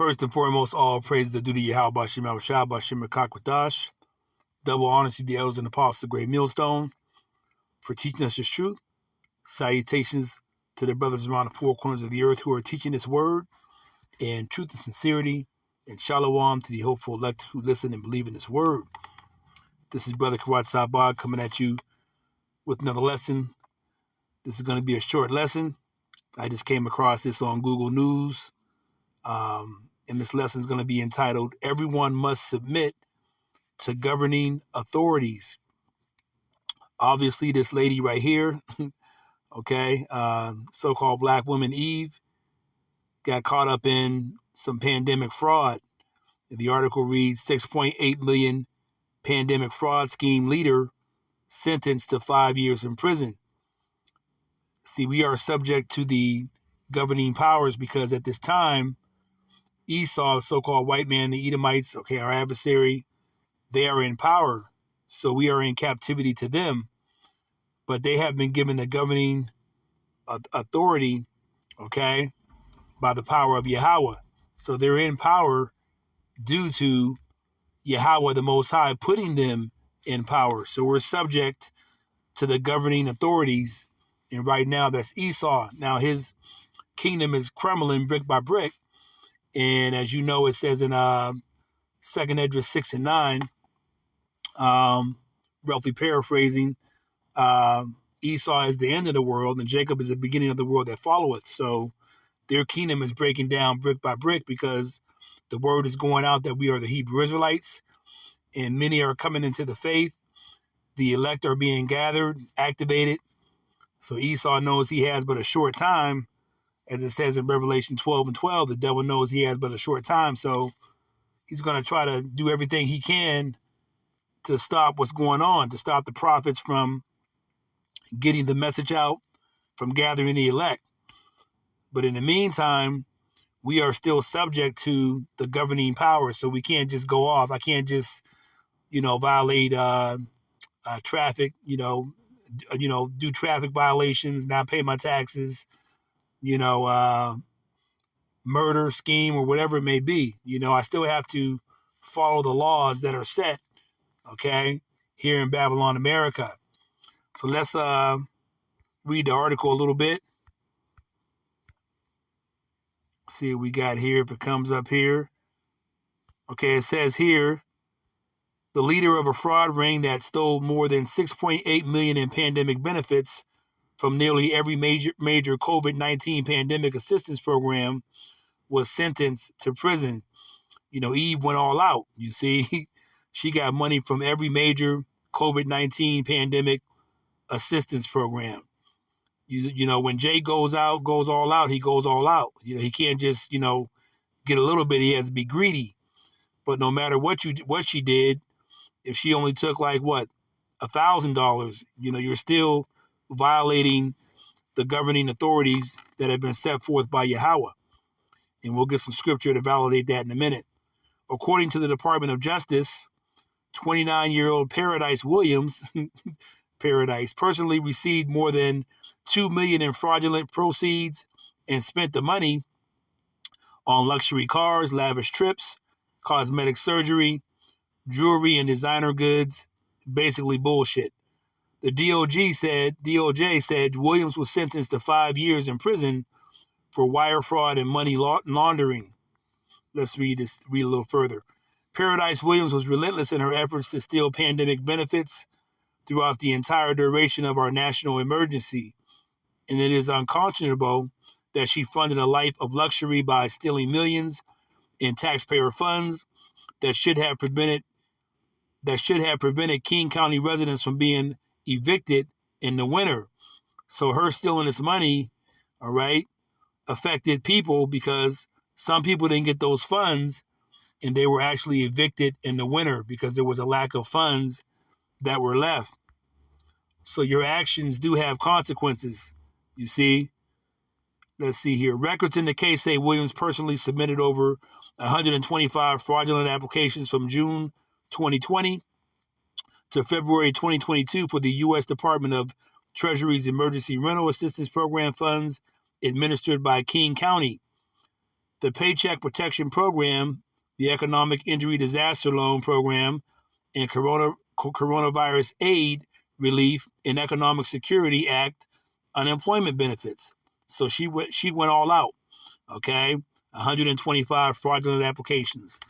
First and foremost, all praise are due to Yahweh Bashim Al-Shah Bashim Rakakwadash. Double honors to the elders and apostles of Great Millstone for teaching us the truth. Salutations to the brothers around the four corners of the earth who are teaching this word in truth and sincerity. And shalom to the hopeful elect who listen and believe in this word. This is Brother Kawat Sabah coming at you with another lesson. This is going to be a short lesson. I just came across this on Google News. And this lesson is going to be entitled, Everyone Must Submit to Governing Authorities. Obviously, this lady right here, okay, so-called Black woman Eve, got caught up in some pandemic fraud. The article reads, 6.8 million pandemic fraud scheme leader sentenced to 5 years in prison. See, we are subject to the governing powers because at this time, Esau, the so-called white man, the Edomites, okay, our adversary, they are in power. So we are in captivity to them. But they have been given the governing authority, okay, by the power of Yahweh. So they're in power due to Yahweh, the Most High, putting them in power. So we're subject to the governing authorities. And right now, that's Esau. Now, his kingdom is crumbling brick by brick. And as you know, it says in 2nd Esdras 6 and 9, roughly paraphrasing, Esau is the end of the world and Jacob is the beginning of the world that followeth. So their kingdom is breaking down brick by brick because the word is going out that we are the Hebrew Israelites and many are coming into the faith. The elect are being gathered, activated. So Esau knows he has but a short time. As it says in Revelation 12 and 12, the devil knows he has but a short time. So he's going to try to do everything he can to stop what's going on, to stop the prophets from getting the message out, from gathering the elect. But in the meantime, we are still subject to the governing power. So we can't just go off. I can't just, violate traffic, do traffic violations, not pay my taxes, murder, scheme, or whatever it may be. I still have to follow the laws that are set, okay, here in Babylon, America. So let's read the article a little bit. See what we got here, if it comes up here. Okay, it says here, the leader of a fraud ring that stole more than $6.8 million in pandemic benefits from nearly every major COVID-19 pandemic assistance program was sentenced to prison. Eve went all out. You see, she got money from every major COVID-19 pandemic assistance program. When Jay goes all out, he goes all out. He can't just, get a little bit. He has to be greedy. But no matter what she did, if she only took like $1,000, you're still violating the governing authorities that have been set forth by Yahweh. And we'll get some scripture to validate that in a minute. According to the Department of Justice, 29-year-old Paradise Williams, Paradise, personally received more than $2 million in fraudulent proceeds and spent the money on luxury cars, lavish trips, cosmetic surgery, jewelry, and designer goods. Basically bullshit. The DOJ said Williams was sentenced to 5 years in prison for wire fraud and money laundering. Let's read a little further. Paradise Williams was relentless in her efforts to steal pandemic benefits throughout the entire duration of our national emergency. And it is unconscionable that she funded a life of luxury by stealing millions in taxpayer funds that should have prevented King County residents from being evicted in the winter. So her stealing this money, all right, affected people because some people didn't get those funds and they were actually evicted in the winter because there was a lack of funds that were left. So your actions do have consequences, you see. Let's see here. Records in the case say Williams personally submitted over 125 fraudulent applications from June 2020 to February 2022 for the U.S. Department of Treasury's Emergency Rental Assistance Program funds administered by King County. The Paycheck Protection Program, the Economic Injury Disaster Loan Program, and Coronavirus Aid Relief and Economic Security Act unemployment benefits. So she went all out. Okay, 125 fraudulent applications.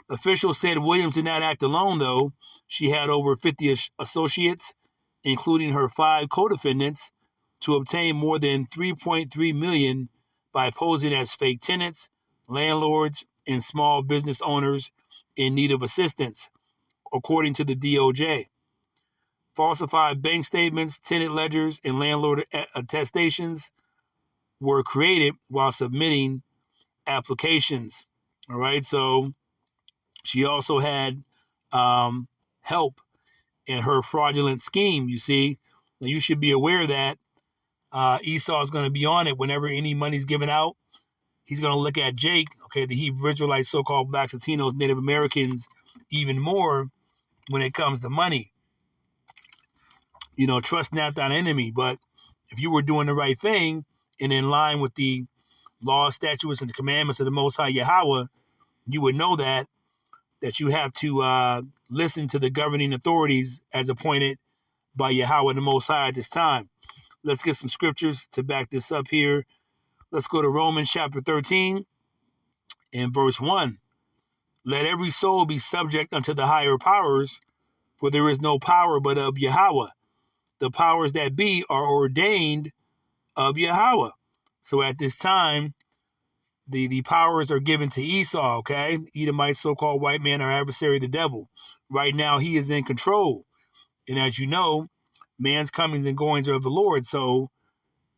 Officials said Williams did not act alone, though. She had over 50 associates, including her 5 co-defendants, to obtain more than $3.3 million by posing as fake tenants, landlords, and small business owners in need of assistance, according to the DOJ. Falsified bank statements, tenant ledgers, and landlord attestations were created while submitting applications. All right, so she also had help in her fraudulent scheme, you see. Now, you should be aware that Esau is going to be on it whenever any money's given out. He's going to look at Jake, okay, the Hebrew Israelites, so-called Blacks, Latinos, Native Americans, even more when it comes to money. You know, trust not thine enemy. But if you were doing the right thing and in line with the law, statutes, and the commandments of the Most High Yahweh, you would know that you have to listen to the governing authorities as appointed by Yahweh the Most High at this time. Let's get some scriptures to back this up here. Let's go to Romans chapter 13 and verse 1. Let every soul be subject unto the higher powers, for there is no power but of Yahweh. The powers that be are ordained of Yahweh. So at this time, the powers are given to Esau, okay? Edomite, so-called white man, our adversary, the devil. Right now, he is in control. And as you know, man's comings and goings are of the Lord. So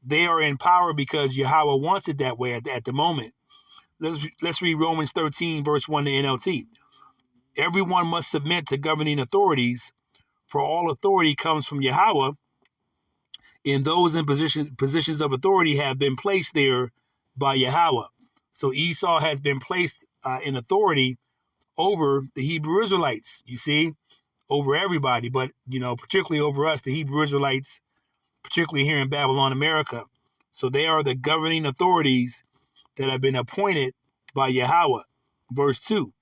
they are in power because Yahweh wants it that way at the moment. Let's read Romans 13, verse 1 to NLT. Everyone must submit to governing authorities, for all authority comes from Yahweh, and those in positions of authority have been placed there by Yahweh. So Esau has been placed in authority over the Hebrew Israelites, you see, over everybody, but, you know, particularly over us, the Hebrew Israelites, particularly here in Babylon, America. So they are the governing authorities that have been appointed by Yahweh. Verse 2,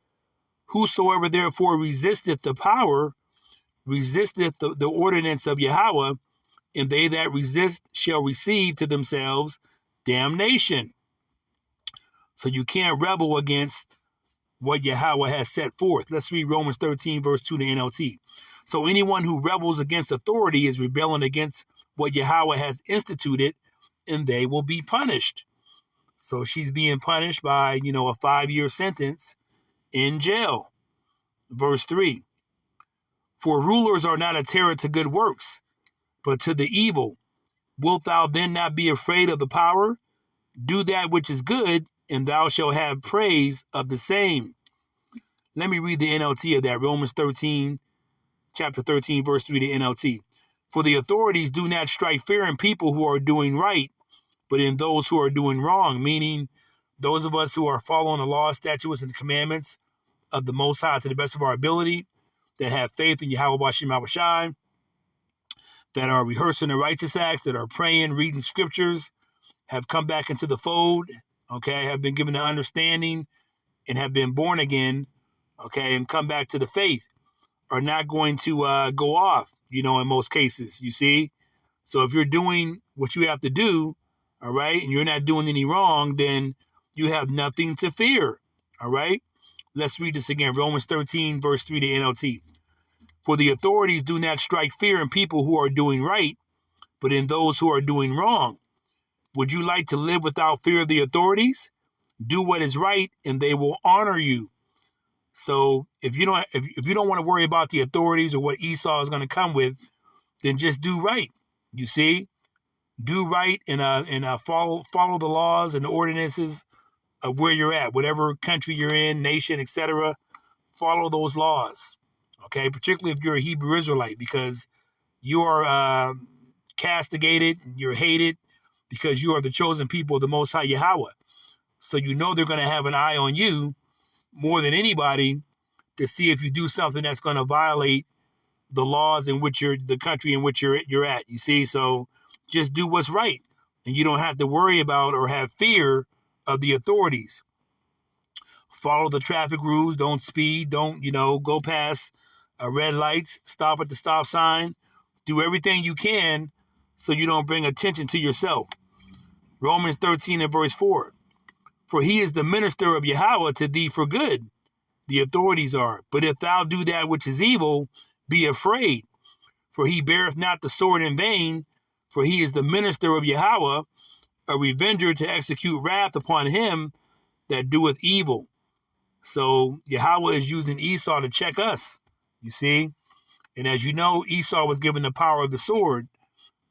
whosoever therefore resisteth the power, resisteth the ordinance of Yahweh, and they that resist shall receive to themselves damnation. So you can't rebel against what Yahweh has set forth. Let's read Romans 13, verse 2 to NLT. So anyone who rebels against authority is rebelling against what Yahweh has instituted, and they will be punished. So she's being punished by, you know, a 5-year sentence in jail. Verse 3, for rulers are not a terror to good works, but to the evil. Wilt thou then not be afraid of the power? Do that which is good, and thou shalt have praise of the same. Let me read the NLT of that. Romans 13, chapter 13, verse 3 to NLT. For the authorities do not strike fear in people who are doing right, but in those who are doing wrong, meaning those of us who are following the law, statutes, and commandments of the Most High to the best of our ability, that have faith in Yahweh Bashim Abashai, that are rehearsing the righteous acts, that are praying, reading scriptures, have come back into the fold, okay, have been given the understanding and have been born again, okay, and come back to the faith, are not going to go off, you know, in most cases, you see. So if you're doing what you have to do, all right, and you're not doing any wrong, then you have nothing to fear, all right. Let's read this again, Romans 13, verse 3 to NLT. For the authorities do not strike fear in people who are doing right, but in those who are doing wrong. Would you like to live without fear of the authorities? Do what is right, and they will honor you. So if you don't want to worry about the authorities or what Esau is going to come with, then just do right. You see, do right and follow the laws and the ordinances of where you're at, whatever country you're in, nation, etc. Follow those laws, okay? Particularly if you're a Hebrew Israelite, because you are castigated, you're hated, because you are the chosen people of the Most High Yahweh. So you know they're going to have an eye on you more than anybody to see if you do something that's going to violate the laws in which the country in which you're at. You see, so just do what's right, and you don't have to worry about or have fear of the authorities. Follow the traffic rules. Don't speed. Don't, go past red lights. Stop at the stop sign. Do everything you can so you don't bring attention to yourself. Romans 13 and verse 4. For he is the minister of Yahweh to thee for good. The authorities are. But if thou do that which is evil, be afraid. For he beareth not the sword in vain. For he is the minister of Yahweh, a revenger to execute wrath upon him that doeth evil. So Yahweh is using Esau to check us, you see. And as you know, Esau was given the power of the sword,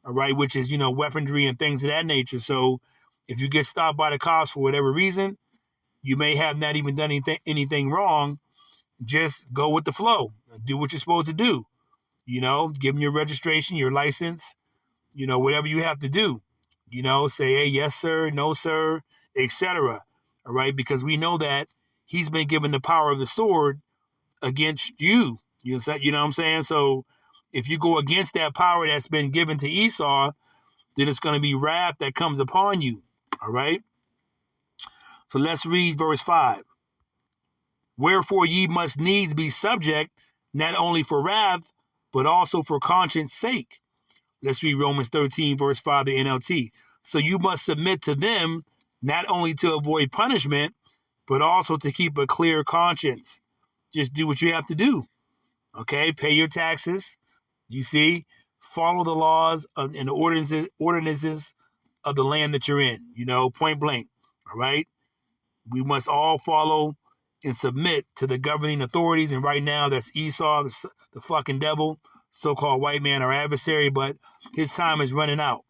all right, which is, weaponry and things of that nature. So if you get stopped by the cops for whatever reason, you may have not even done anything wrong. Just go with the flow. Do what you're supposed to do. Give them your registration, your license, whatever you have to do. Say, hey, yes, sir, no, sir, etc. All right, because we know that he's been given the power of the sword against you. You know what I'm saying? So if you go against that power that's been given to Esau, then it's going to be wrath that comes upon you. All right? So let's read verse 5. Wherefore ye must needs be subject, not only for wrath, but also for conscience sake. Let's read Romans 13, verse 5, the NLT. So you must submit to them, not only to avoid punishment, but also to keep a clear conscience. Just do what you have to do. Okay? Pay your taxes. You see? Follow the laws and the ordinances of the land that you're in, point blank. All right? We must all follow and submit to the governing authorities. And right now, that's Esau, the fucking devil, so-called white man, our adversary, but his time is running out.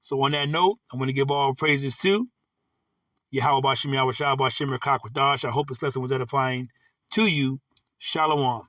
So on that note, I'm going to give all praises to Yahweh Bashim Yahweh Shah Bashim Rakakwadash. I hope this lesson was edifying to you. Shalom.